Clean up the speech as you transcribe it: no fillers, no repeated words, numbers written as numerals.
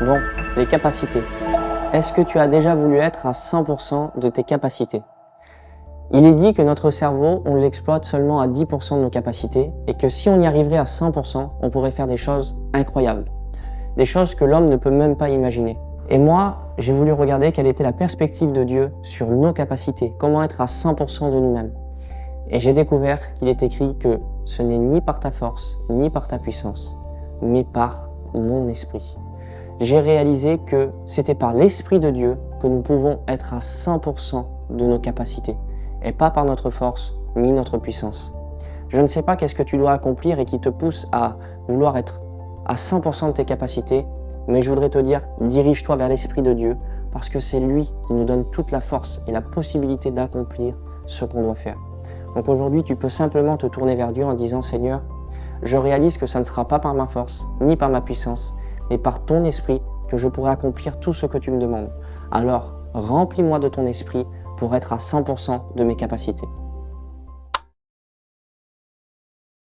Bon, les capacités. Est-ce que tu as déjà voulu être à 100% de tes capacités? Il est dit que notre cerveau, on l'exploite seulement à 10% de nos capacités et que si on y arriverait à 100%, on pourrait faire des choses incroyables. Des choses que l'homme ne peut même pas imaginer. Et moi, j'ai voulu regarder quelle était la perspective de Dieu sur nos capacités, comment être à 100% de nous-mêmes. Et j'ai découvert qu'il est écrit que ce n'est ni par ta force, ni par ta puissance, mais par mon esprit. J'ai réalisé que c'était par l'Esprit de Dieu que nous pouvons être à 100% de nos capacités, et pas par notre force ni notre puissance. Je ne sais pas qu'est-ce que tu dois accomplir et qui te pousse à vouloir être à 100% de tes capacités, mais je voudrais te dire, dirige-toi vers l'Esprit de Dieu, parce que c'est lui qui nous donne toute la force et la possibilité d'accomplir ce qu'on doit faire. Donc aujourd'hui, tu peux simplement te tourner vers Dieu en disant, Seigneur, je réalise que ça ne sera pas par ma force, ni par ma puissance, mais par ton esprit que je pourrai accomplir tout ce que tu me demandes. Alors, remplis-moi de ton esprit pour être à 100% de mes capacités.